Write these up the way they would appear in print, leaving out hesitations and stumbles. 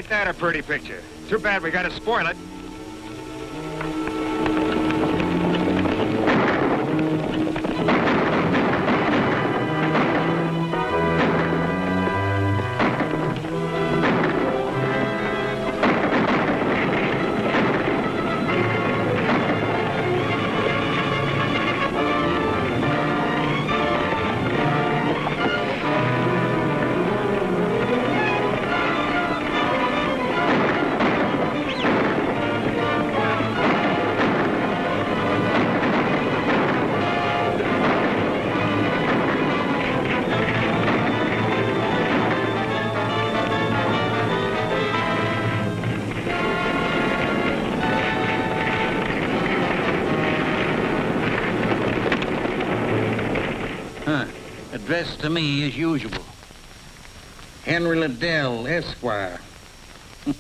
Ain't that a pretty picture? Too bad we gotta spoil it. Addressed to me as usual. Henry Liddell, Esquire. It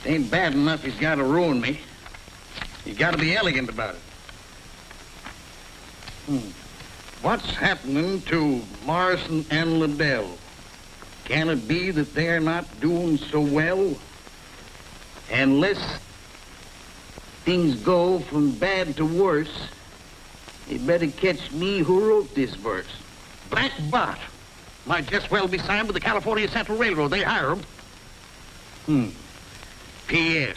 ain't bad enough he's got to ruin me. He's got to be elegant about it. What's happening to Morrison and Liddell? Can it be that they're not doing so well? Unless things go from bad to worse, they better catch me who wrote this verse. Black Bart might just well be signed with the California Central Railroad. They hire him. P.S.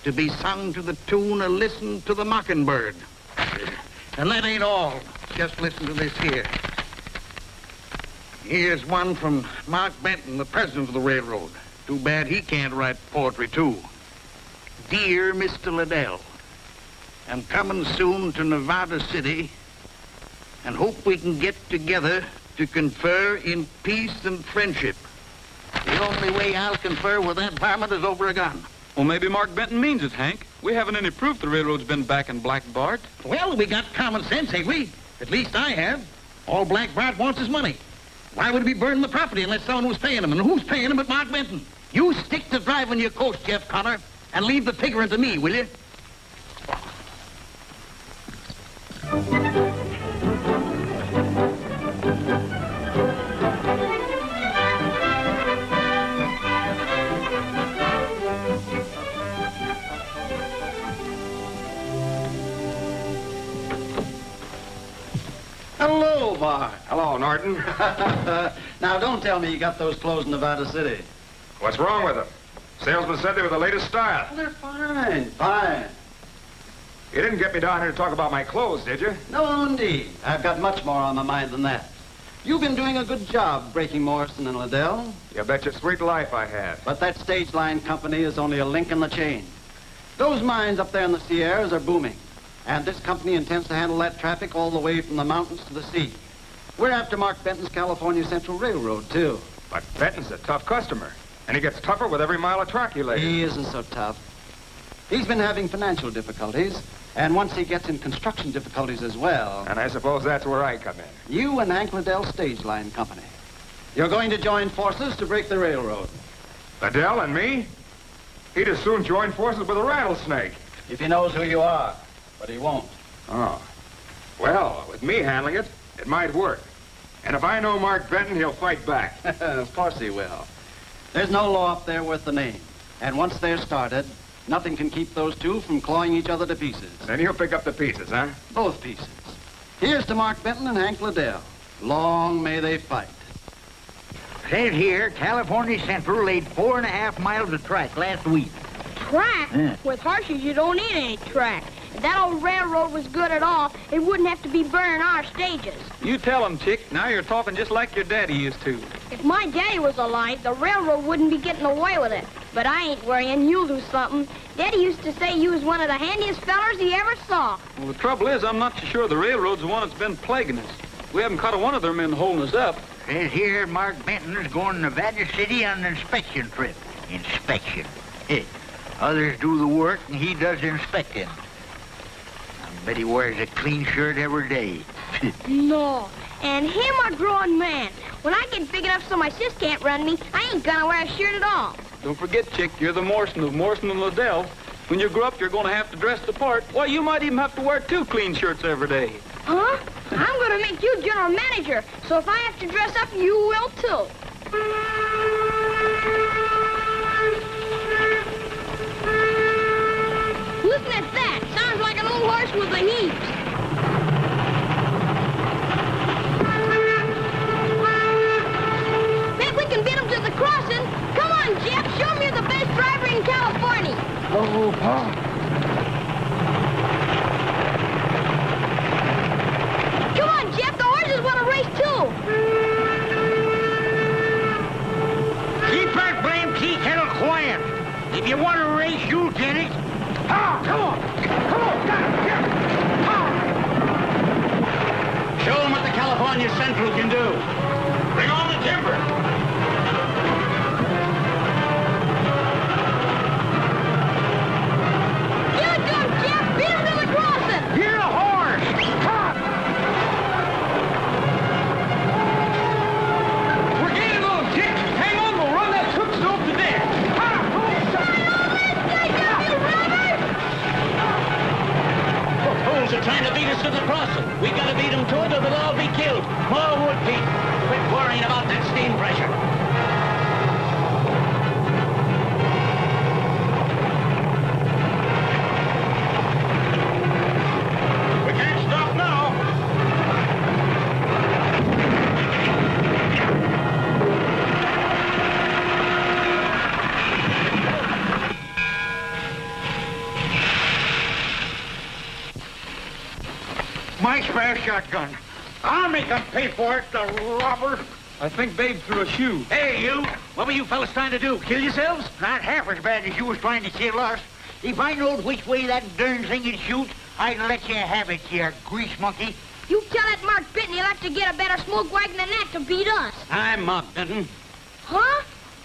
To be sung to the tune of Listen to the Mockingbird. And that ain't all. Just listen to this here. Here's one from Mark Benton, the president of the railroad. Too bad he can't write poetry, too. Dear Mr. Liddell, I'm coming soon to Nevada City and hope we can get together to confer in peace and friendship. The only way I'll confer with that varmint is over a gun. Well, maybe Mark Benton means it, Hank. We haven't any proof the railroad's been backing Black Bart. Well, we got common sense, ain't we? At least I have. All Black Bart wants is money. Why would he be burning the property unless someone was paying him? And who's paying him but Mark Benton? You stick to driving your coach, Jeff Connor, and leave the figuring to me, will you? Hello, Bart. Hello, Norton. Now, don't tell me you got those clothes in Nevada City. What's wrong with them? Salesman said they were the latest style. Well, they're fine, fine. You didn't get me down here to talk about my clothes, did you? No, indeed. I've got much more on my mind than that. You've been doing a good job breaking Morrison and Liddell. You bet your sweet life I have. But that stage line company is only a link in the chain. Those mines up there in the Sierras are booming. And this company intends to handle that traffic all the way from the mountains to the sea. We're after Mark Benton's California Central Railroad, too. But Benton's a tough customer. And he gets tougher with every mile of track you lay. He isn't so tough. He's been having financial difficulties. And once he gets in construction difficulties as well. And I suppose that's where I come in. You and Hank Liddell Stage Line Company. You're going to join forces to break the railroad. Liddell and me? He'd as soon join forces with a rattlesnake. If he knows who you are. But he won't. Oh. Well, with me handling it, it might work. And if I know Mark Benton, he'll fight back. Of course he will. There's no law up there worth the name. And once they're started, nothing can keep those two from clawing each other to pieces. Then you'll pick up the pieces, huh? Both pieces. Here's to Mark Benton and Hank Liddell. Long may they fight. Says here, California Central laid 4.5 miles of track last week. Track? Yeah. With horses, you don't need any track. If that old railroad was good at all, it wouldn't have to be burning our stages. You tell him, Chick. Now you're talking just like your daddy used to. If my daddy was alive, the railroad wouldn't be getting away with it. But I ain't worrying. You'll do something. Daddy used to say you was one of the handiest fellers he ever saw. Well, the trouble is, I'm not so sure the railroad's the one that's been plaguing us. We haven't caught one of their men holding us up. Says here, Mark Benton's going to Nevada City on an inspection trip. Inspection. Others do the work, and he does the inspecting. I bet he wears a clean shirt every day. No. And him a grown man. When I get big enough so my sis can't run me, I ain't gonna wear a shirt at all. Don't forget, Chick, you're the Morrison of Morrison and Liddell. When you grow up, you're going to have to dress the part. Why, you might even have to wear 2 clean shirts every day. Huh? I'm gonna make you general manager, so if I have to dress up, you will too. listen at that. Sounds like an old horse with the heaves. Bet we can beat him to the crossing. Come on, Jeff. Show me you're the best driver in California. Oh, Pa. Come on, Jeff. The horses want to race, too. Keep that blame tea kettle quiet. If you want to race, you'll get it. Ah, come on. Come on, get it. Show them what the California Central can do. Bring on the timber. Give it to him, Jeff. Beat him to the crossing. You're a horse. Ah. We're gaining on him, Dick. Hang on, we'll run that cook stove to death. Fools are trying to beat us to the crossing. We gotta beat them to it or they'll all be killed. More wood, Pete. Quit worrying about that steam pressure. We can't stop now. My spare shotgun. I'll make them pay for it, the robber. I think Babe threw a shoe. Hey, you. What were you fellas trying to do? Kill yourselves? Not half as bad as you was trying to kill us. If I knowed which way that darn thing would shoot, I'd let you have it, you grease monkey. You tell that Mark Benton he'll have to get a better smoke wagon than that to beat us. I'm Mark Benton. Huh?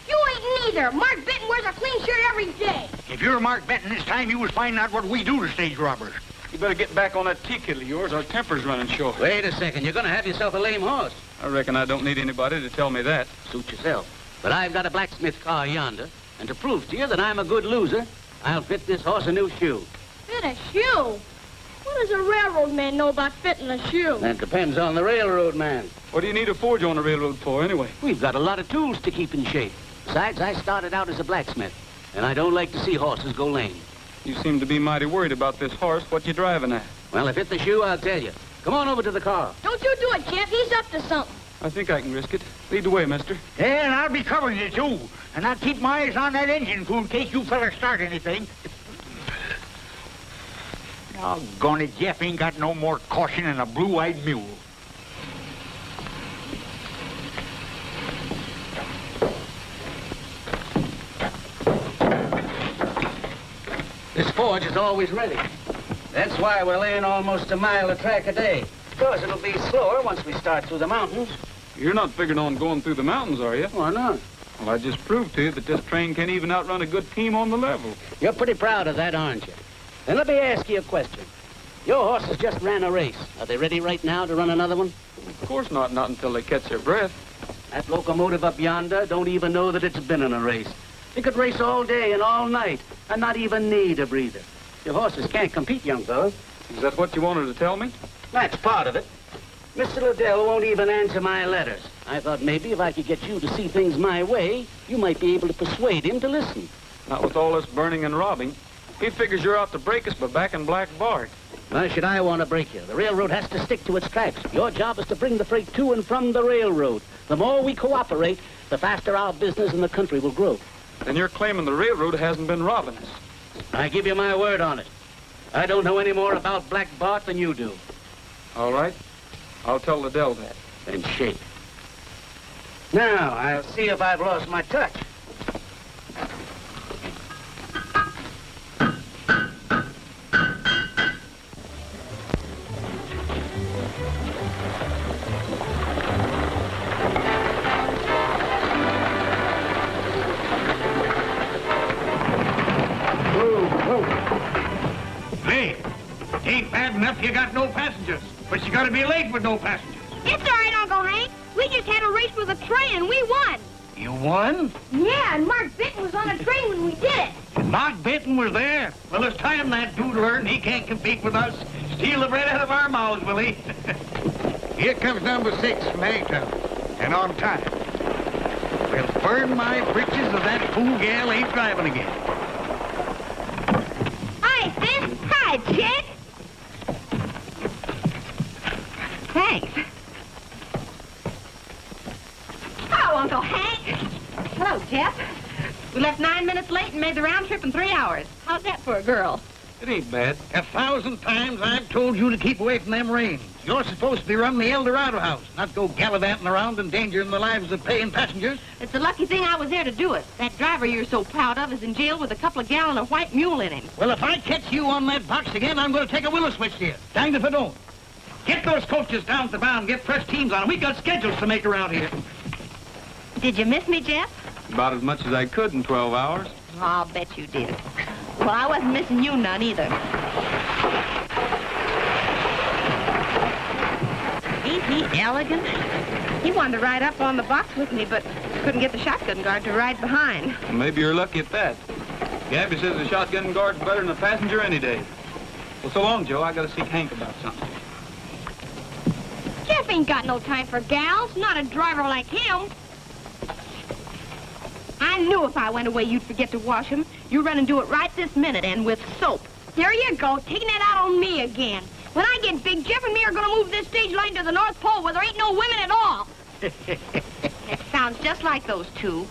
You ain't neither. Mark Benton wears a clean shirt every day. If you're Mark Benton, this time you was finding out what we do to stage robbers. You better get back on that tea kettle of yours. Our temper's running short. Wait a second. You're going to have yourself a lame horse. I reckon I don't need anybody to tell me that. Suit yourself. But I've got a blacksmith car yonder, and to prove to you that I'm a good loser, I'll fit this horse a new shoe. Fit a shoe? What does a railroad man know about fitting a shoe? That depends on the railroad man. What do you need a forge on the railroad for, anyway? We've got a lot of tools to keep in shape. Besides, I started out as a blacksmith, and I don't like to see horses go lame. You seem to be mighty worried about this horse. What you driving at? Well, if it's the shoe, I'll tell you. Come on over to the car. Don't you do it, Jeff. He's up to something. I think I can risk it. Lead the way, mister. Yeah, and I'll be covering you, too. And I'll keep my eyes on that engine fool in case you fellas start anything. Doggone it, Jeff ain't got no more caution than a blue-eyed mule. This forge is always ready. That's why we're laying almost a mile of track a day. Of course, it'll be slower once we start through the mountains. You're not figuring on going through the mountains, are you? Why not? Well, I just proved to you that this train can't even outrun a good team on the level. You're pretty proud of that, aren't you? Then let me ask you a question. Your horses just ran a race. Are they ready right now to run another one? Of course not until they catch their breath. That locomotive up yonder don't even know that it's been in a race. It could race all day and all night and not even need a breather. Your horses can't compete, young fella. Is that what you wanted to tell me? That's part of it. Mr. Liddell won't even answer my letters. I thought maybe if I could get you to see things my way, you might be able to persuade him to listen. Not with all this burning and robbing. He figures you're out to break us by backing Black Bart. Why should I want to break you? The railroad has to stick to its tracks. Your job is to bring the freight to and from the railroad. The more we cooperate, the faster our business in the country will grow. Then you're claiming the railroad hasn't been robbing us. I give you my word on it. I don't know any more about Black Bart than you do. All right. I'll tell Liddell that. Then shake. Now, I'll see if I've lost my touch. Hey, ain't bad enough you got no passengers, but you gotta be late with no passengers. It's all right, Uncle Hank. We just had a race with a train and we won. You won? Yeah, and Mark Benton was on the train when we did it. Mark Benton was there. Well, it's time that dude learned he can't compete with us. Steal the bread out of our mouths, will he? Here comes number 6 from Hangtown, and on time. Well, burn my britches if that fool gal ain't driving again. Hi, Finn. Hi, Chick. Thanks. Hello, Uncle Hank. Hello, Jeff. We left 9 minutes late and made the round trip in 3 hours. How's that for a girl? It ain't bad. 1,000 times I've told you to keep away from them reins. You're supposed to be running the El Dorado house, not go gallivanting around endangering the lives of paying passengers. It's a lucky thing I was there to do it. That driver you're so proud of is in jail with a couple of gallon of white mule in him. Well, if I catch you on that box again, I'm going to take a willow switch to you. Danged if I don't. Get those coaches down to the bound and get fresh teams on them. We've got schedules to make around here. Did you miss me, Jeff? About as much as I could in 12 hours. I'll bet you did. Well, I wasn't missing you none either. Ain't he elegant? He wanted to ride up on the box with me, but couldn't get the shotgun guard to ride behind. Maybe you're lucky at that. Gabby says the shotgun guard's better than a passenger any day. Well, so long, Joe. I gotta see Hank about something. Jeff ain't got no time for gals, not a driver like him. I knew if I went away, you'd forget to wash him. You run and do it right this minute, and with soap. There you go, taking it out on me again. When I get big, Jeff and me are gonna move this stage line to the North Pole where there ain't no women at all. It sounds just like those two.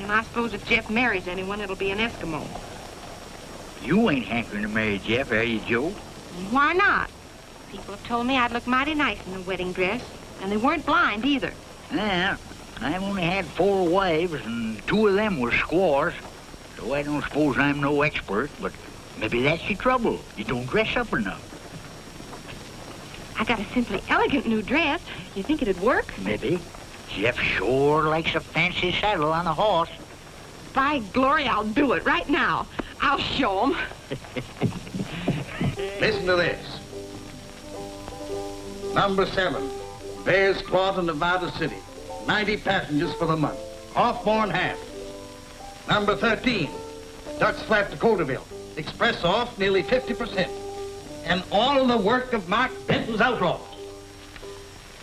And I suppose if Jeff marries anyone, it'll be an Eskimo. You ain't hankering to marry Jeff, are you, Joe? Why not? People have told me I'd look mighty nice in a wedding dress, and they weren't blind either. Yeah, I've only had 4 wives, and 2 of them were squaws. So I don't suppose I'm no expert, but maybe that's your trouble. You don't dress up enough. I got a simply elegant new dress. You think it'd work? Maybe. Jeff sure likes a fancy saddle on a horse. By glory, I'll do it right now. I'll show 'em. Listen to this. Number 7, Bears Claw to Nevada City. 90 passengers for the month. Off more than half. Number 13, Ducks Flat to Coulterville. Express off nearly 50%. And all the work of Mark Benton's Outlaws.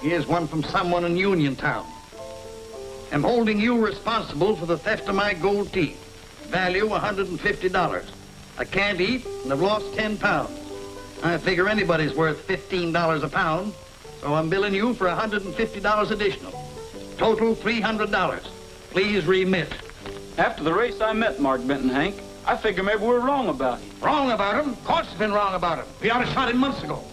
Here's one from someone in Uniontown. I'm holding you responsible for the theft of my gold teeth. Value $150. I can't eat and I've lost 10 pounds. I figure anybody's worth $15 a pound, so I'm billing you for $150 additional. Total $300. Please remit. After the race, I met Mark Benton, Hank. I figure maybe we're wrong about him. Wrong about him? Of course we've been wrong about him. We ought to shot him months ago.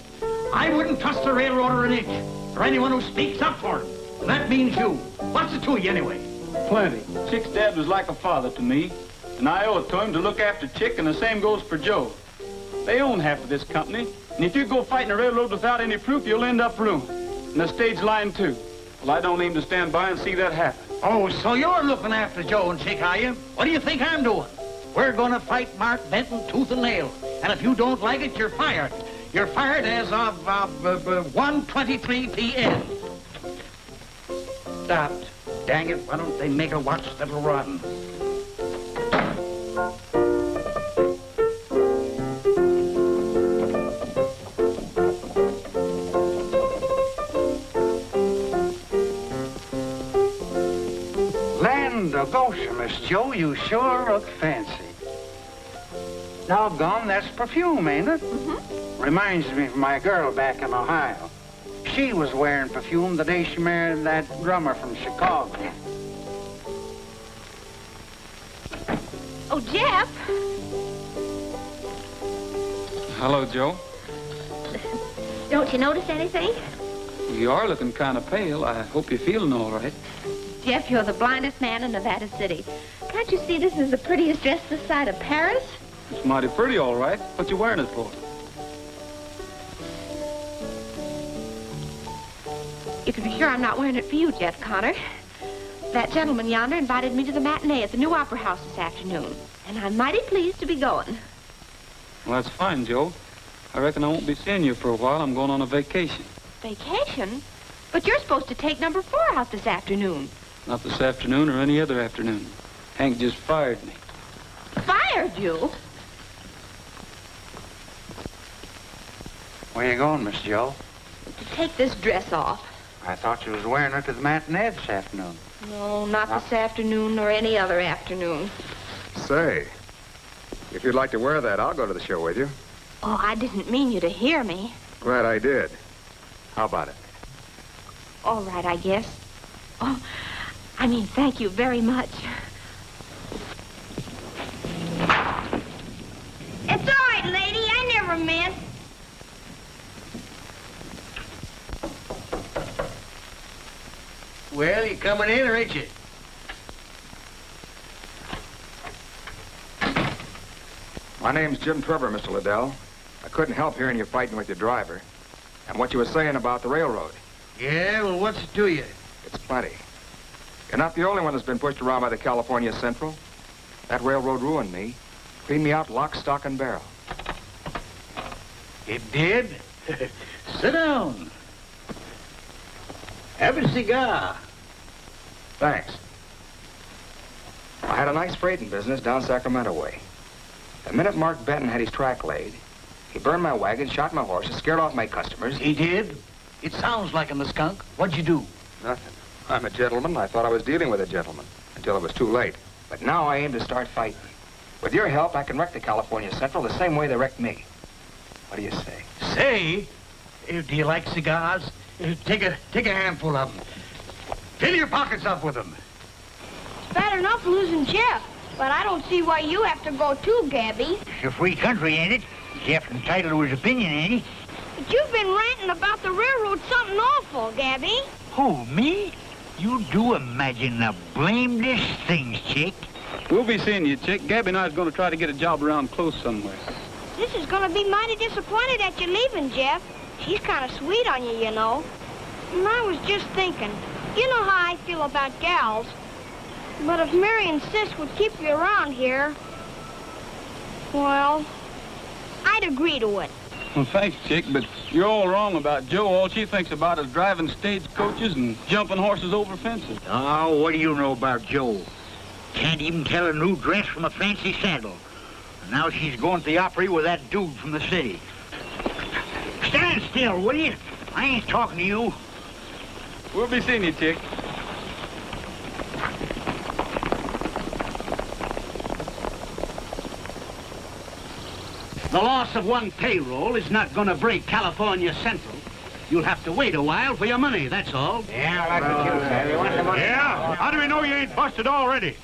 I wouldn't trust a railroader an inch, or anyone who speaks up for him. And that means you. What's it to you anyway? Plenty. Chick's dad was like a father to me, and I owe it to him to look after Chick, and the same goes for Joe. They own half of this company, and if you go fighting a railroad without any proof, you'll end up ruined. And the stage line, too. Well, I don't aim to stand by and see that happen. Oh, so you're looking after Joe and Chick, are you? What do you think I'm doing? We're going to fight Mark Benton tooth and nail. And if you don't like it, you're fired. You're fired as of 1:23 p.m. Stopped. Dang it, why don't they make a watch that'll run? Land of Goshen, Miss Joe, you sure look fancy. Doggone, that's perfume, ain't it? Mm-hmm. Reminds me of my girl back in Ohio. She was wearing perfume the day she married that drummer from Chicago. Oh, Jeff. Hello, Joe. Don't you notice anything? You are looking kind of pale. I hope you're feeling all right. Jeff, you're the blindest man in Nevada City. Can't you see this is the prettiest dress this side of Paris? It's mighty pretty, all right. What you wearing it for? You can be sure I'm not wearing it for you, Jeff Connor. That gentleman yonder invited me to the matinee at the new opera house this afternoon, and I'm mighty pleased to be going. Well, that's fine, Joe. I reckon I won't be seeing you for a while. I'm going on a vacation. Vacation? But you're supposed to take number 4 out this afternoon. Not this afternoon or any other afternoon. Hank just fired me. Fired you? Where you going, Miss Joe? To take this dress off. I thought you was wearing it to the matinee this afternoon. No, not this afternoon or any other afternoon. Say, if you'd like to wear that, I'll go to the show with you. Oh, I didn't mean you to hear me. Glad I did. How about it? All right, I guess. Oh, I mean, thank you very much. It's all right, lady. I never meant. Well, you coming in, or ain't you? My name's Jim Trevor, Mr. Liddell. I couldn't help hearing you fighting with your driver. And what you were saying about the railroad. Yeah, well, what's it to you? It's plenty. You're not the only one that's been pushed around by the California Central. That railroad ruined me. Cleaned me out lock, stock, and barrel. It did? Sit down. Have a cigar. Thanks. I had a nice freighting business down Sacramento way. The minute Mark Benton had his track laid, he burned my wagon, shot my horses, scared off my customers. He did? It sounds like him, the skunk. What'd you do? Nothing. I'm a gentleman. I thought I was dealing with a gentleman until it was too late. But now I aim to start fighting. With your help, I can wreck the California Central the same way they wrecked me. What do you say? Say? Do you like cigars? Take a handful of them. Fill your pockets up with them. It's bad enough losing Jeff, but I don't see why you have to go too, Gabby. It's a free country, ain't it? Jeff's entitled to his opinion, ain't he? But you've been ranting about the railroad something awful, Gabby. Who, me? You do imagine the blamedest things, Chick. We'll be seeing you, Chick. Gabby and I is going to try to get a job around close somewhere. This is going to be mighty disappointed at you leaving, Jeff. She's kind of sweet on you, you know. And I was just thinking, you know how I feel about gals. But if Mary and Sis would keep you around here, well, I'd agree to it. Well, thanks, Chick, but you're all wrong about Jo. All she thinks about is driving stagecoaches and jumping horses over fences. Oh, what do you know about Jo? Can't even tell a new dress from a fancy sandal. And now she's going to the Opry with that dude from the city. Stand still, will you? I ain't talking to you. We'll be seeing you, Chick. The loss of one payroll is not going to break California Central. You'll have to wait a while for your money, that's all. Yeah, that's what you said. You want the money? Yeah? How do we know you ain't busted already?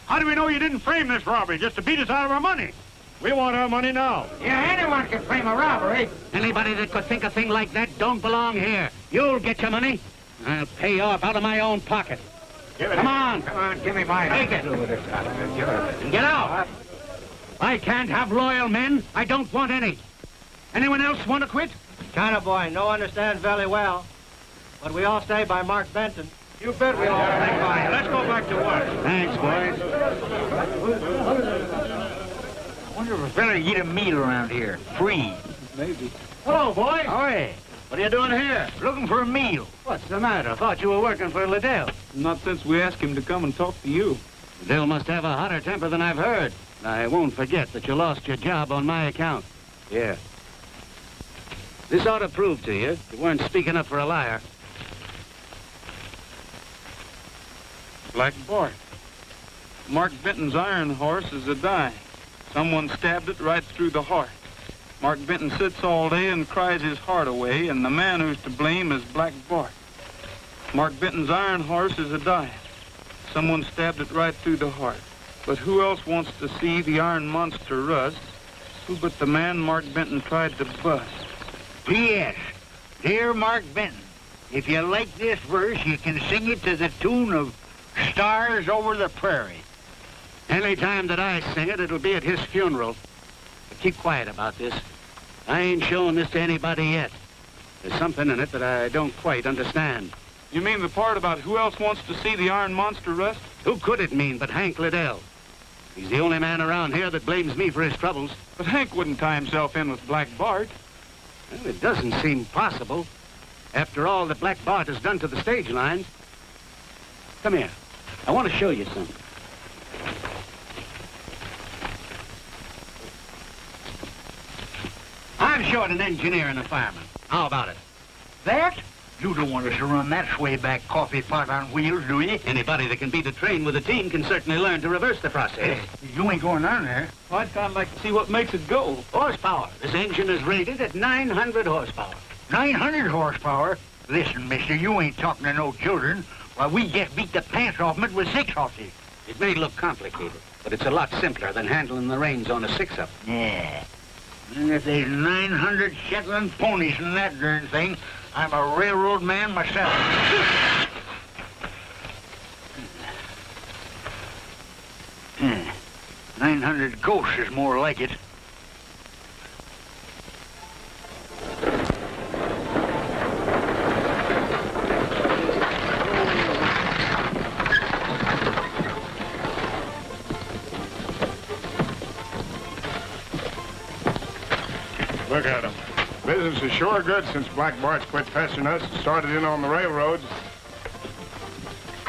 How do we know you didn't frame this robbery just to beat us out of our money? We want our money now. Yeah, anyone can frame a robbery. Anybody that could think a thing like that don't belong here. You'll get your money. I'll pay you off out of my own pocket. Come on. Come on, give me mine. Take it. And get out. I can't have loyal men. I don't want any. Anyone else want to quit? China boy, no understands very well. But we all stay by Mark Benton. You bet we all stay by. Let's go back to work. Thanks, boys. I wonder if a fella get a meal around here. Free. Maybe. Hello, boy. Ahoy. What are you doing here? Looking for a meal. What's the matter? Thought you were working for Liddell. Not since we asked him to come and talk to you. Liddell must have a hotter temper than I've heard. I won't forget that you lost your job on my account. Yeah. This ought to prove to you weren't speaking up for a liar. Black Bart. Mark Benton's iron horse is a die. Someone stabbed it right through the heart. Mark Benton sits all day and cries his heart away, and the man who's to blame is Black Bart. Mark Benton's iron horse is a die. Someone stabbed it right through the heart. But who else wants to see the iron monster rust? Who but the man Mark Benton tried to bust? P.S. Dear Mark Benton, if you like this verse, you can sing it to the tune of Stars Over the Prairie. Any time that I sing it, it'll be at his funeral. But keep quiet about this. I ain't showing this to anybody yet. There's something in it that I don't quite understand. You mean the part about who else wants to see the iron monster rust? Who could it mean but Hank Liddell? He's the only man around here that blames me for his troubles. But Hank wouldn't tie himself in with Black Bart. Well, it doesn't seem possible. After all that Black Bart has done to the stage line. Come here. I want to show you something. I'm short an engineer and a fireman. How about it? That You don't want us to run that swayback coffee pot on wheels, do you? Anybody that can beat a train with a team can certainly learn to reverse the process. You ain't going down there. Well, I'd kind of like to see what makes it go. Horsepower. This engine is rated at 900 horsepower. 900 horsepower? Listen, mister, you ain't talking to no children. Why, we just beat the pants off 'em with 6 horses. It may look complicated, but it's a lot simpler than handling the reins on a 6-up. Yeah. And if there's 900 Shetland ponies in that darn thing, I'm a railroad man myself. 900 ghosts is more like it. Look at him. Business is sure good since Black Bart's quit pestering us and started in on the railroads.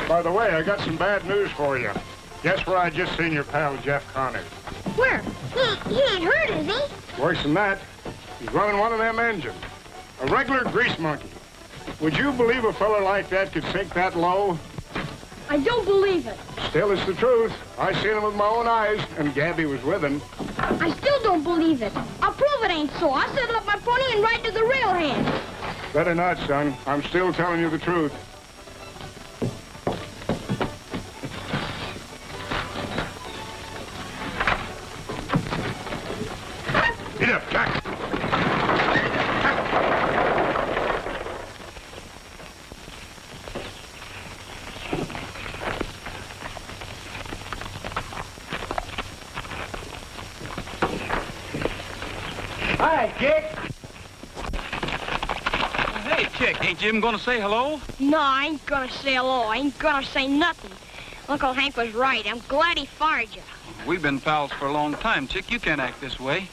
By the way, I got some bad news for you. Guess where I just seen your pal, Jeff Connor? Where? He ain't hurt, is he? Worse than that, he's running one of them engines. A regular grease monkey. Would you believe a fella like that could sink that low? I don't believe it. Still, it's the truth. I seen him with my own eyes, and Gabby was with him. I still don't believe it. I'll prove it ain't so. I'll saddle up my pony and ride to the railhead. Better not, son. I'm still telling you the truth. Get up, Jack. Hi, Chick. Hey, Chick, ain't Jim gonna say hello? No, I ain't gonna say hello. I ain't gonna say nothing. Uncle Hank was right. I'm glad he fired you. We've been pals for a long time, Chick. You can't act this way.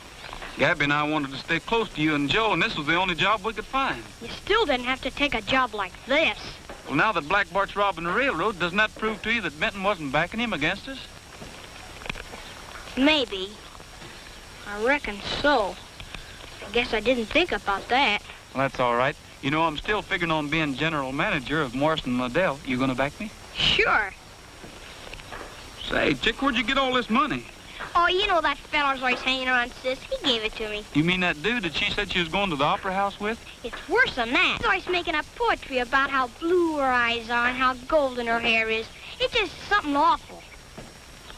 Gabby and I wanted to stay close to you and Joe, and this was the only job we could find. You still didn't have to take a job like this. Well, now that Black Bart's robbing the railroad, doesn't that prove to you that Benton wasn't backing him against us? Maybe. I reckon so. I guess I didn't think about that. Well, that's all right. You know, I'm still figuring on being general manager of Morrison & Liddell. You gonna back me? Sure. Say, Chick, where'd you get all this money? Oh, you know that feller's always hanging around Sis. He gave it to me. You mean that dude that she said she was going to the opera house with? It's worse than that. He's always making up poetry about how blue her eyes are and how golden her hair is. It's just something awful.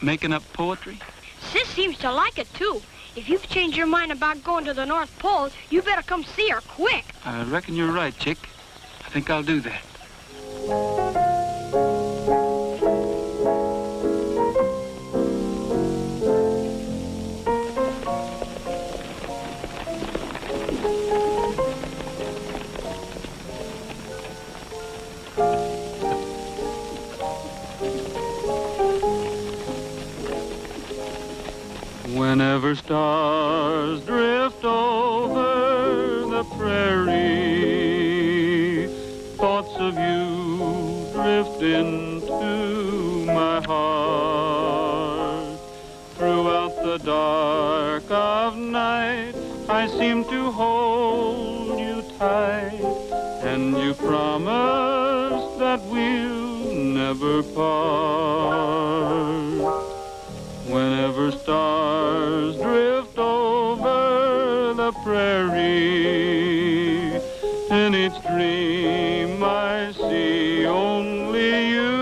Making up poetry? Sis seems to like it, too. If you've changed your mind about going to the North Pole, you better come see her quick. I reckon you're right, Chick. I think I'll do that. Whenever stars drift over the prairie, thoughts of you drift into my heart. Throughout the dark of night, I seem to hold you tight, and you promise that we'll never part. Whenever stars drift over the prairie, in each dream I see only you.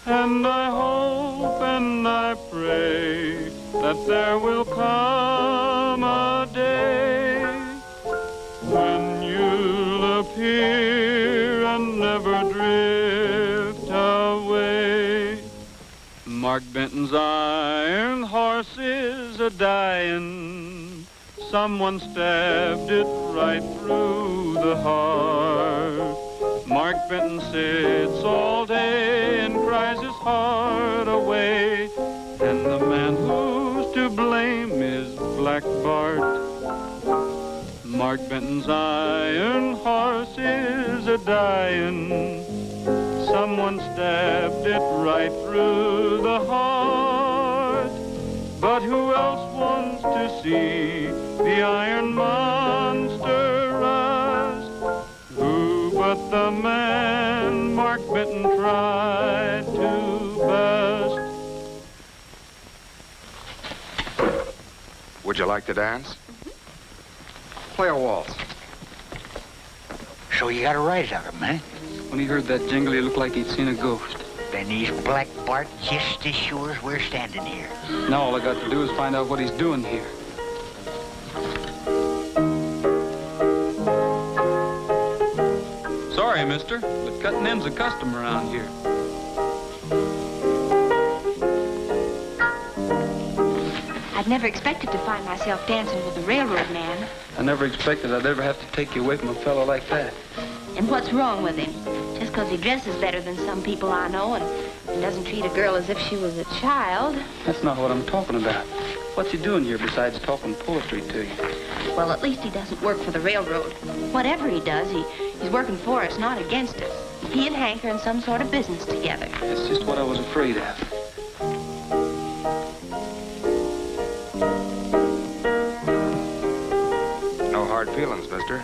And I hope and I pray that there will come a day when you'll appear and never drift away. Mark Benton's iron horse is a-dying. Someone stabbed it right through the heart. Mark Benton sits all day and cries his heart away. And the man who's to blame is Black Bart. Mark Benton's iron horse is a-dying. Someone stabbed it right through the heart. But who else wants to see the iron monster ride? like to dance? Play a waltz. So you got a rise out of him, eh? When he heard that jingle, he looked like he'd seen a ghost. Then he's Black Bart just as sure as we're standing here. Now all I got to do is find out what he's doing here. Sorry, mister, but cutting them's a custom around here. I'd never expected to find myself dancing with a railroad man. I never expected I'd ever have to take you away from a fellow like that. And what's wrong with him? Just because he dresses better than some people I know and doesn't treat a girl as if she was a child. That's not what I'm talking about. What's he doing here besides talking poetry to you? Well, at least he doesn't work for the railroad. Whatever he does, he's working for us, not against us. He and Hank are in some sort of business together. That's just what I was afraid of. No hard feelings, mister.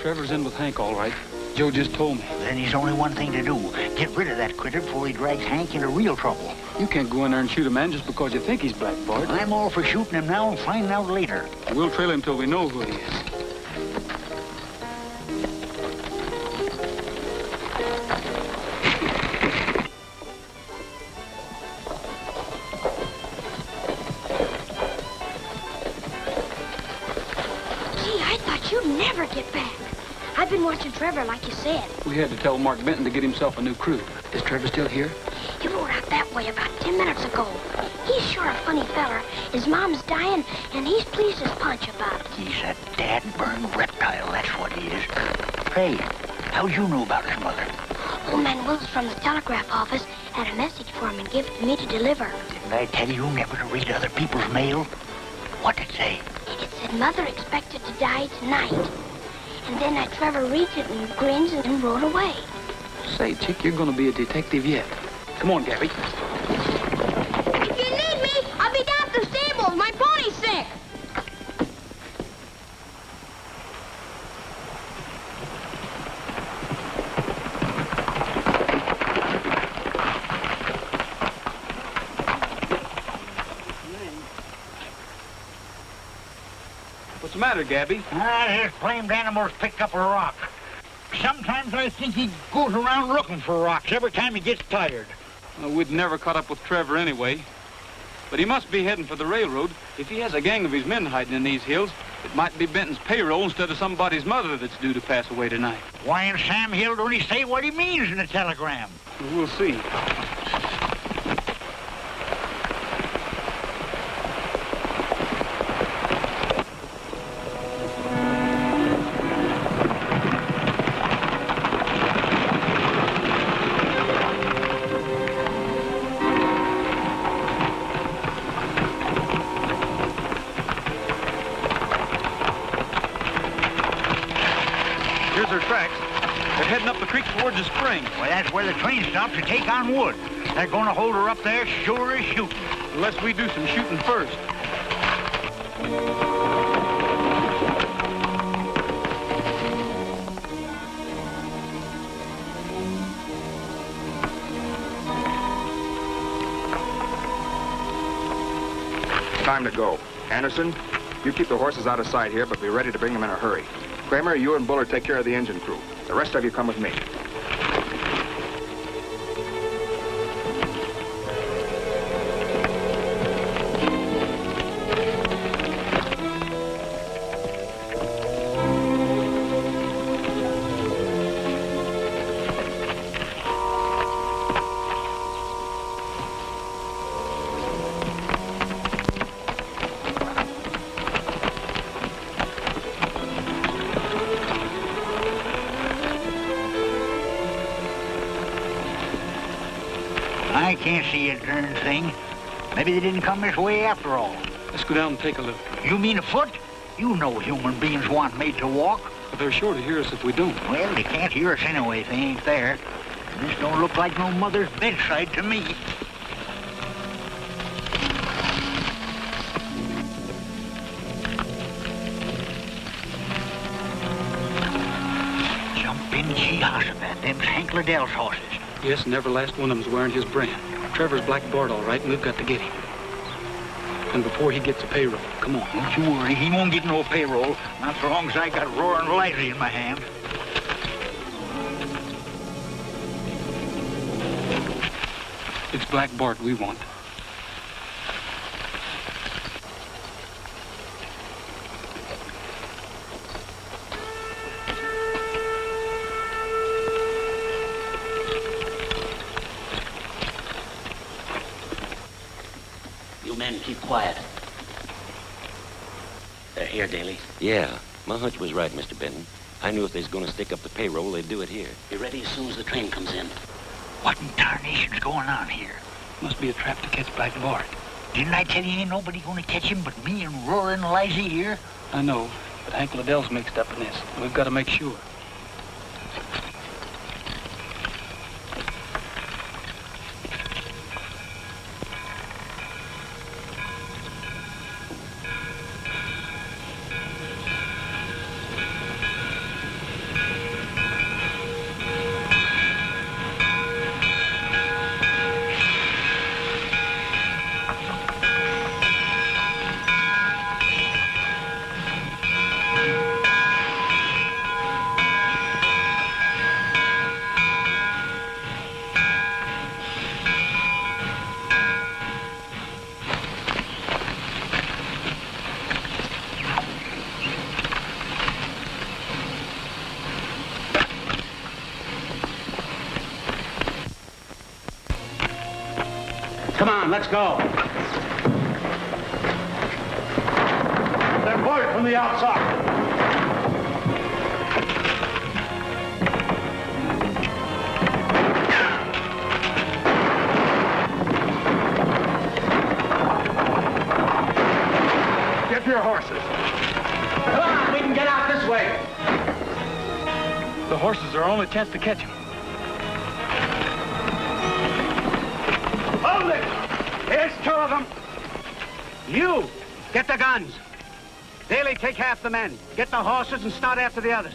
Trevor's in with Hank, all right. Joe just told me. Then there's only one thing to do. Get rid of that critter before he drags Hank into real trouble. You can't go in there and shoot a man just because you think he's Black Bart. I'm all for shooting him now and finding out later. We'll trail him till we know who he is. Gee, I thought you'd never get back. I've been watching Trevor, like you said. We had to tell Mark Benton to get himself a new crew. Is Trevor still here? He rode out that way about 10 minutes ago. He's sure a funny feller. His mom's dying, and he's pleased as punch about it. He's a dad-burned reptile, that's what he is. Hey, how'd you know about his mother? Old man Wills from the telegraph office had a message for him and gave it to me to deliver. Didn't I tell you never to read other people's mail? What'd it say? It said Mother expected to die tonight. And then that Trevor reads it and grins and then rode away. Say, Chick, you're going to be a detective yet. Come on, Gabby. If you need me, I'll be down at the stables. My pony's sick. What's the matter, Gabby? His blamed animals picked up a rock. Sometimes I think he goes around looking for rocks every time he gets tired. Well, we'd never caught up with Trevor anyway. But he must be heading for the railroad. If he has a gang of his men hiding in these hills, it might be Benton's payroll instead of somebody's mother that's due to pass away tonight. Why in Sam Hill don't he say what he means in the telegram? We'll see. Here's their tracks. They're heading up the creek towards the spring. Well, that's where the train stops to take on wood. They're going to hold her up there sure as shooting. Unless we do some shooting first. Time to go. Anderson, you keep the horses out of sight here, but be ready to bring them in a hurry. Kramer, you and Bullard take care of the engine crew. The rest of you come with me. I can't see a darn thing. Maybe they didn't come this way after all. Let's go down and take a look. You mean afoot? You know human beings weren't made to walk. But they're sure to hear us if we don't. Well, they can't hear us anyway if they ain't there. And this don't look like no mother's bedside to me. Jumping Jehoshaphat, them's Hank Liddell's horses. Yes, and every last one of them's wearing his brand. Trevor's Black Bart, all right, and we've got to get him. And before he gets a payroll, come on. Don't you worry, he won't get no payroll, not so long as I got Roaring Lighty in my hand. It's Black Bart we want. Men, keep quiet. They're here, Daly. Yeah, my hunch was right, Mr. Benton. I knew if they was going to stick up the payroll, they'd do it here. Be ready as soon as the train comes in. What in tarnation's going on here? Must be a trap to catch Black Bart. Didn't I tell you ain't nobody going to catch him but me and Roaring Lizy here? I know, but Hank Liddell's mixed up in this. We've got to make sure. Come on, let's go. They're boarded from the outside. Get your horses. Come on, we can get out this way. The horses are our only chance to catch him. Hold it! Here's two of them. You, get the guns. Daly, take half the men. Get the horses and start after the others.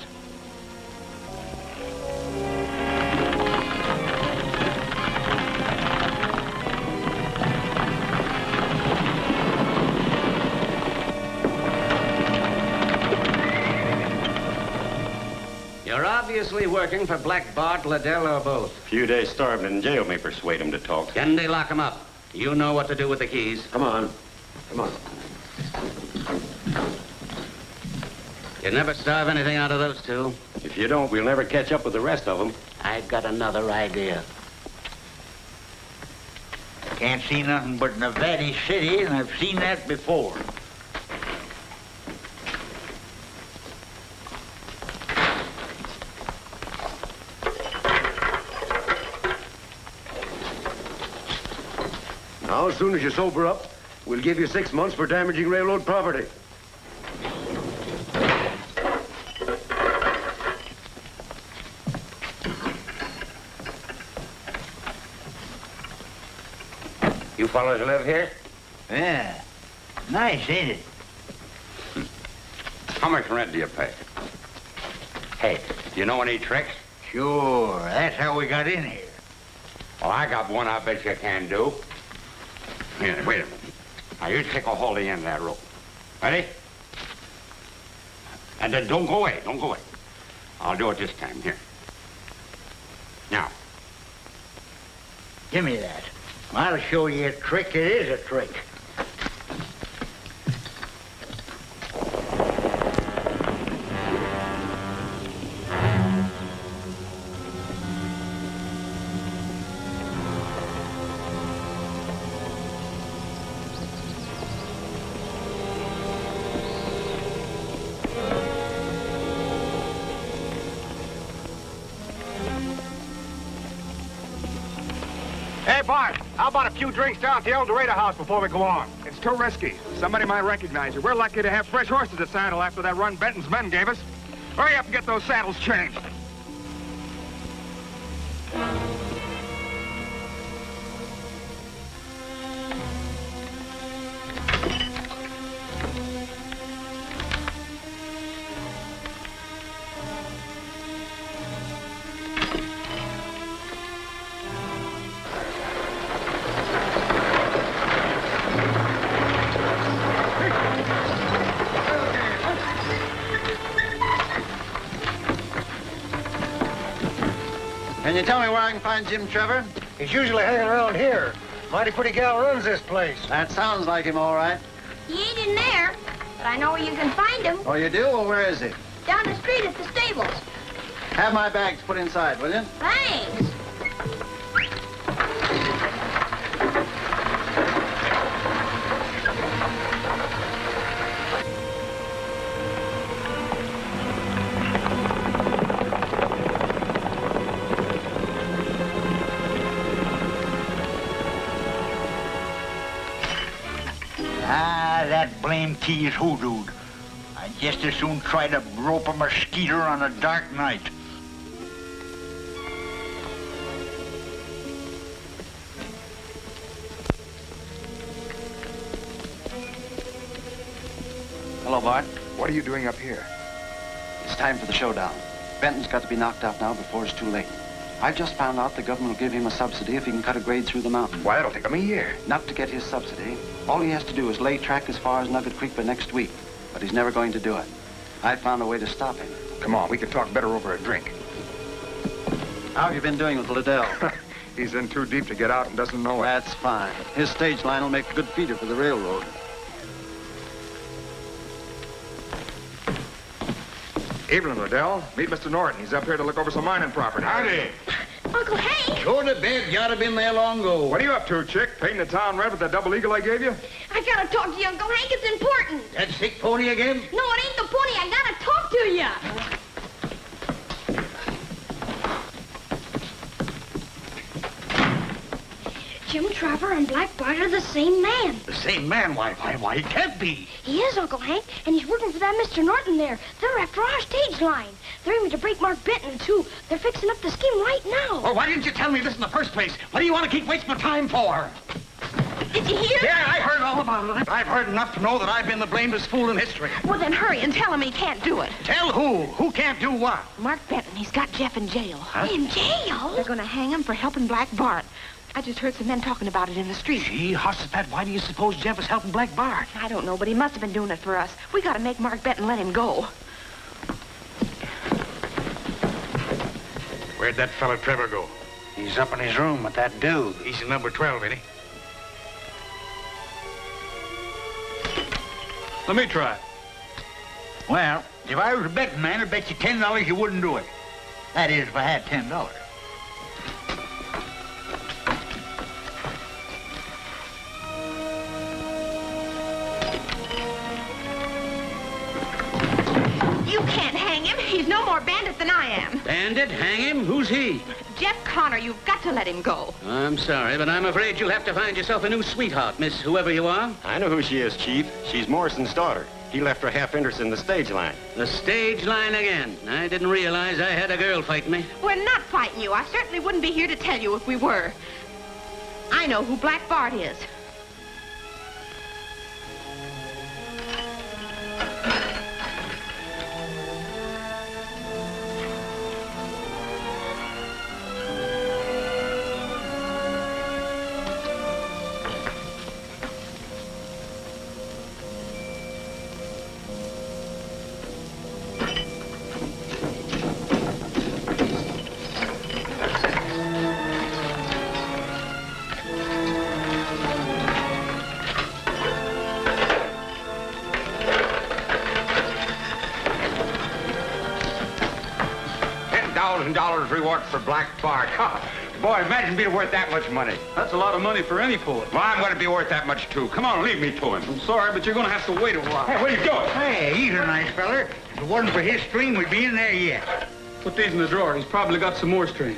You're obviously working for Black Bart, Liddell, or both. A few days starving in jail may persuade him to talk. Can they lock him up? You know what to do with the keys. Come on. Come on. You never starve anything out of those two. If you don't, we'll never catch up with the rest of them. I've got another idea. Can't see nothing but Nevada City, and I've seen that before. Now, as soon as you sober up, we'll give you 6 months for damaging railroad property. You fellows live here? Yeah. Nice, ain't it? How much rent do you pay? Hey, do you know any tricks? Sure. That's how we got in here. Well, I got one I bet you can do. Here, wait a minute. Now, you take a hold of the end of that rope. Ready? And then don't go away. Don't go away. I'll do it this time. Here. Now. Give me that. I'll show you a trick. It is a trick. Hey, Bart, how about a few drinks down at the El Dorado house before we go on? It's too risky. Somebody might recognize you. We're lucky to have fresh horses to saddle after that run Benton's men gave us. Hurry up and get those saddles changed. you tell me where I can find Jim Trevor? He's usually hanging around here. Mighty pretty gal runs this place. That sounds like him, all right. He ain't in there, but I know where you can find him. Oh, you do? Well, where is he? Down the street at the stables. Have my bags put inside, will you? Thanks. That blame key is hoodooed. I'd just as soon try to rope a mosquito on a dark night. Hello, Bart. What are you doing up here? It's time for the showdown. Benton's got to be knocked out now before it's too late. I've just found out the government will give him a subsidy if he can cut a grade through the mountain. Why, that'll take him a year. Not to get his subsidy. All he has to do is lay track as far as Nugget Creek by next week. But he's never going to do it. I found a way to stop him. Come on, we can talk better over a drink. How have you been doing with Liddell? He's in too deep to get out and doesn't know it. That's fine. His stage line will make a good feeder for the railroad. Evening, Liddell. Meet Mr. Norton. He's up here to look over some mining property. Howdy. Uncle Hank! Go to bed. You ought to been there long ago. What are you up to, chick? Painting the town red with that double eagle I gave you? I gotta talk to you, Uncle Hank. It's important. That sick pony again? No, it ain't the pony. I gotta talk to you. Jim Trevor and Black Bart are the same man. The same man? Why, he can't be. He is, Uncle Hank, and he's working for that Mr. Norton there. They're after our stage line. They're aiming to break Mark Benton, too. They're fixing up the scheme right now. Well, why didn't you tell me this in the first place? What do you want to keep wasting my time for? Did you hear? Yeah, I heard all about it. I've heard enough to know that I've been the blamedest fool in history. Well, then hurry and tell him he can't do it. Tell who? Who can't do what? Mark Benton, he's got Jeff in jail. Huh? In jail? They're going to hang him for helping Black Bart. I just heard some men talking about it in the street. Gee, Hossipet, why do you suppose Jeff is helping Black Bart? I don't know, but he must have been doing it for us. We got to make Mark Benton let him go. Where'd that fella Trevor go? He's up in his room with that dude. He's in number 12, ain't he? Let me try. Well, if I was a betting man, I'd bet you $10 you wouldn't do it. That is, if I had $10. You can't hang him. He's no more bandit than I am. Bandit? Hang him? Who's he? Jeff Connor, you've got to let him go. I'm sorry, but I'm afraid you'll have to find yourself a new sweetheart, Miss whoever you are. I know who she is, Chief. She's Morrison's daughter. He left her half interest in the stage line. The stage line again. I didn't realize I had a girl fighting me. We're not fighting you. I certainly wouldn't be here to tell you if we were. I know who Black Bart is. $10,000 reward for Black Bart. Boy, imagine being worth that much money. That's a lot of money for any poet. Well, I'm going to be worth that much, too. Come on, leave me to him. I'm sorry, but you're going to have to wait a while. Hey, what are you doing? Hey, he's a nice feller. If it wasn't for his string, we'd be in there yet. Put these in the drawer. He's probably got some more string.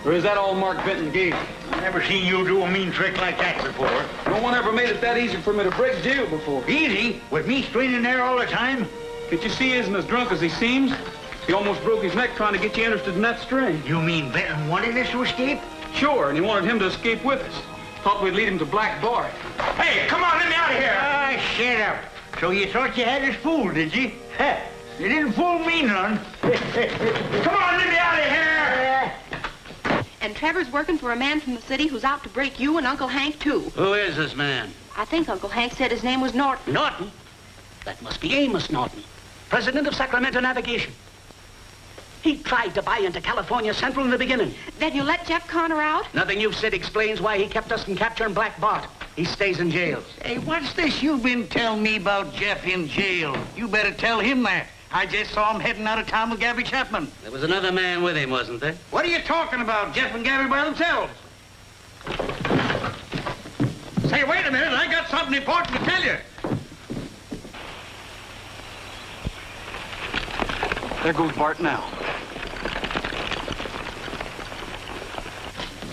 Or is that all Mark Benton gave you? I never seen you do a mean trick like that before. No one ever made it that easy for me to break jail before. Easy? With me straining there all the time? Can't you see he isn't as drunk as he seems? He almost broke his neck trying to get you interested in that string. You mean Benton wanted us to escape? Sure, and he wanted him to escape with us. Thought we'd lead him to Black Bart. Hey, come on, let me out of here. Ah, shut up. So you thought you had us fooled, did you? Huh. You didn't fool me none. Come on, let me out of here. And Trevor's working for a man from the city who's out to break you and Uncle Hank, too. Who is this man? I think Uncle Hank said his name was Norton. Norton? That must be Amos Norton, president of Sacramento Navigation. He tried to buy into California Central in the beginning. Then you let Jeff Connor out? Nothing you've said explains why he kept us from capturing Black Bart. He stays in jail. Hey, what's this you've been telling me about Jeff in jail? You better tell him that. I just saw him heading out of town with Gabby Chapman. There was another man with him, wasn't there? What are you talking about? Jeff and Gabby by themselves. Say, wait a minute. I got something important to tell you. There goes Bart now.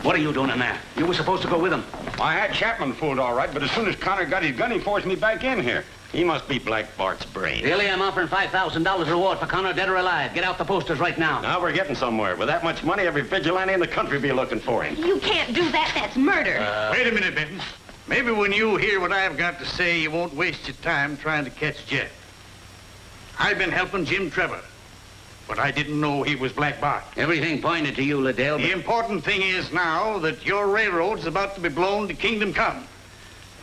What are you doing in there? You were supposed to go with him. I had Chapman fooled all right, but as soon as Connor got his gun, he forced me back in here. He must be Black Bart's brain. Really, I'm offering $5,000 reward for Connor, dead or alive. Get out the posters right now. Now we're getting somewhere. With that much money, every vigilante in the country will be looking for him. You can't do that. That's murder. Wait a minute, Benton. Maybe when you hear what I've got to say, you won't waste your time trying to catch Jeff. I've been helping Jim Trevor, but I didn't know he was Black Bart. Everything pointed to you, Liddell. The important thing is now that your railroad's about to be blown to kingdom come.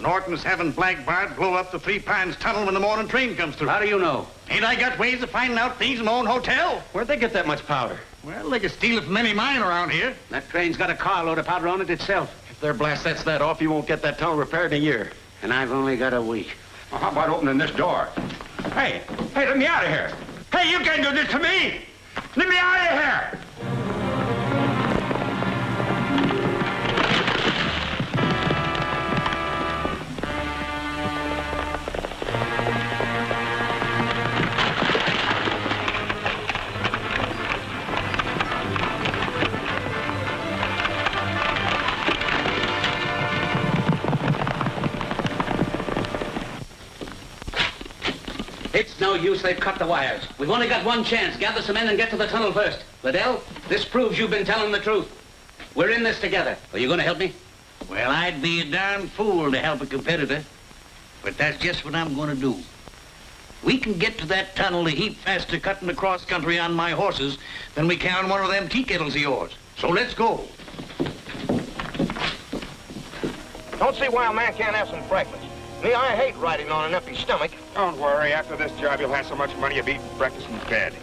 Norton's having Black Bart blow up the Three Pines Tunnel when the morning train comes through. How do you know? Ain't I got ways of finding out things in my own hotel? Where'd they get that much powder? Well, they could steal it from any mine around here. That train's got a carload of powder on it itself. If their blast sets that off, you won't get that tunnel repaired in a year. And I've only got a week. Well, how about opening this door? Hey, let me out of here. Hey, you can't do this to me. Let me out of here. It's no use, they've cut the wires. We've only got one chance. Gather some men and get to the tunnel first. Liddell, this proves you've been telling the truth. We're in this together. Are you going to help me? Well, I'd be a darn fool to help a competitor. But that's just what I'm going to do. We can get to that tunnel a heap faster cutting across country on my horses than we can on one of them tea kettles of yours. So let's go. Don't see why a man can't have some breakfast. Me, I hate riding on an empty stomach. Don't worry. After this job, you'll have so much money you'll be eating breakfast in bed.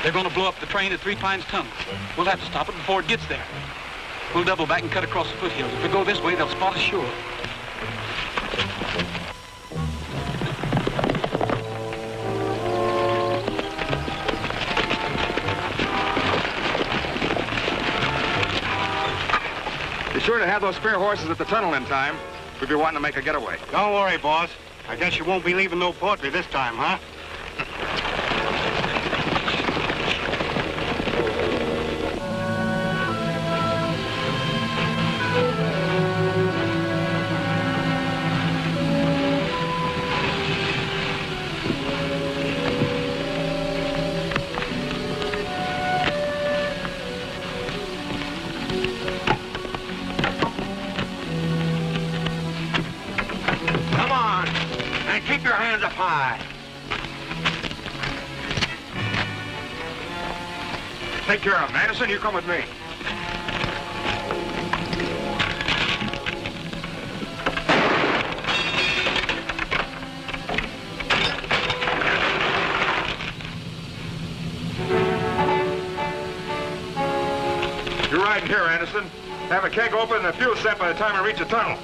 They're going to blow up the train at Three Pines Tunnel. We'll have to stop it before it gets there. We'll double back and cut across the foothills. If we go this way, they'll spot us sure. Be sure to have those spare horses at the tunnel in time. We'll be wanting to make a getaway. Don't worry, boss. I guess you won't be leaving no poetry this time, huh? Keep your hands up high. Take care of him. Anderson, you come with me. You're riding here, Anderson. Have a keg open and a fuel set by the time we reach the tunnel.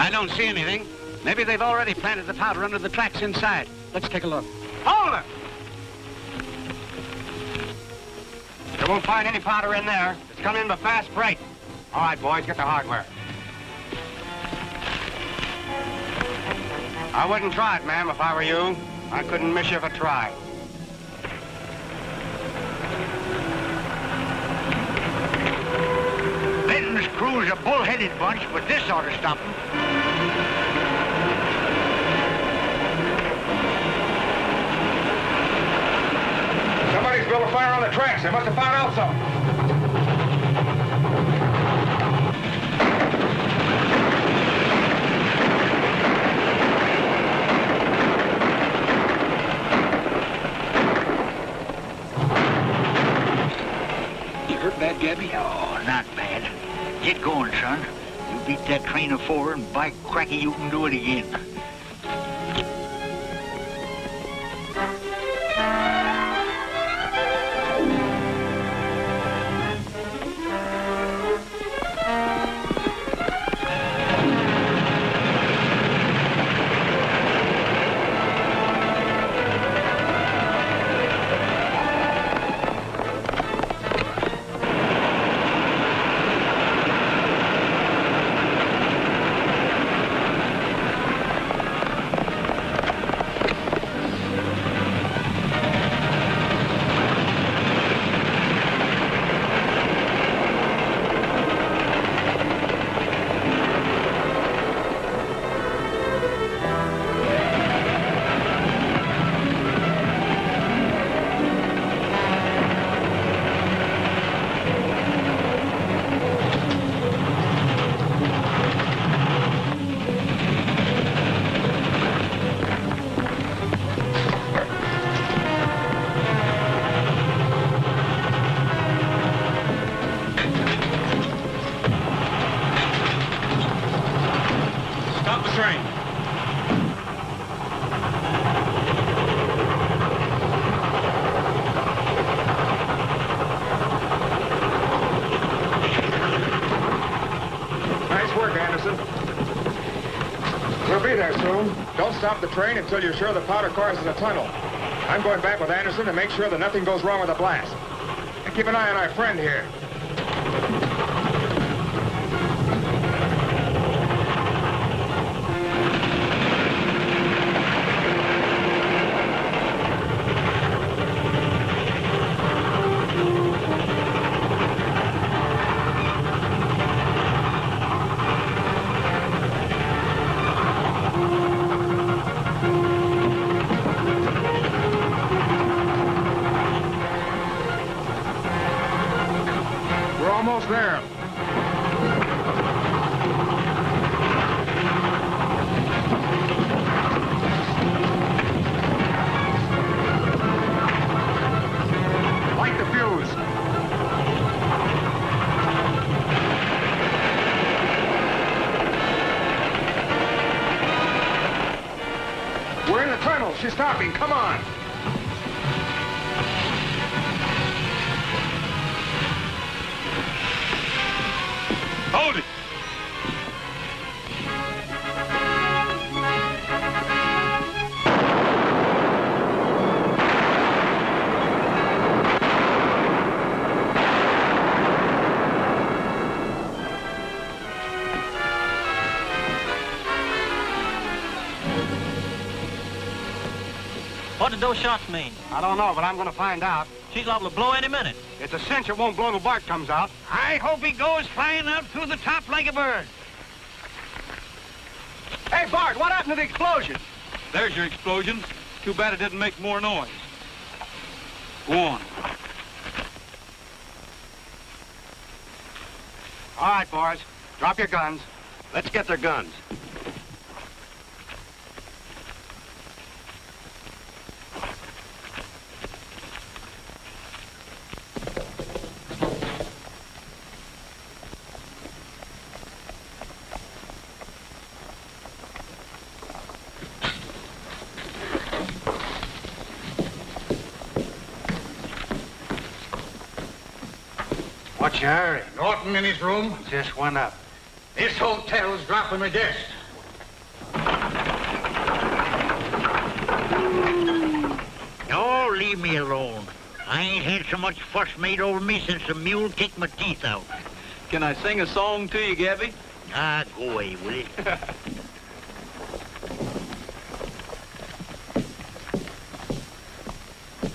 I don't see anything. Maybe they've already planted the powder under the tracks inside. Let's take a look. Hold it! You won't find any powder in there. It's come in by fast freight. All right, boys, get the hardware. I wouldn't try it, ma'am, if I were you. I couldn't miss you if I tried. Benton's crew's a bull-headed bunch, but this ought to stop them. open fire on the tracks. They must have found out something. That, Gabby? Oh, not bad. Get going, son. You beat that train of 4, and by cracky, you can do it again. Stop the train until you're sure the powder car's in the tunnel. I'm going back with Anderson to make sure that nothing goes wrong with the blast. And keep an eye on our friend here. There. Light the fuse. We're in the tunnel. She's stopping. Come on. Hold it! What did those shots mean? I don't know, but I'm going to find out. She's liable to blow any minute. It's a cinch it won't blow till Bart comes out. I hope he goes flying out through the top like a bird. Hey, Bart, what happened to the explosion? There's your explosion. Too bad it didn't make more noise. Go on. All right, boys. Drop your guns. Let's get their guns. What's your hurry? Norton in his room? Just went up. This hotel's dropping a guest. No, leave me alone. I ain't had so much fuss made over me since the mule kicked my teeth out. Can I sing a song to you, Gabby? Ah, go away, will you?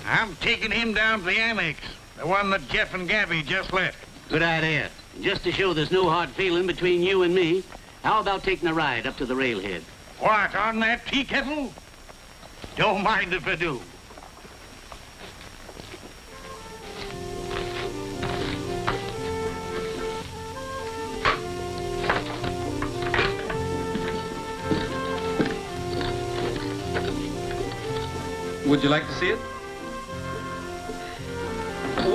I'm taking him down to the annex. The one that Jeff and Gabby just left. Good idea. Just to show there's no hard feeling between you and me, how about taking a ride up to the railhead? What, on that tea kettle? Don't mind if I do. Would you like to see it?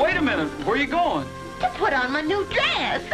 Wait a minute. Where are you going? To put on my new dress.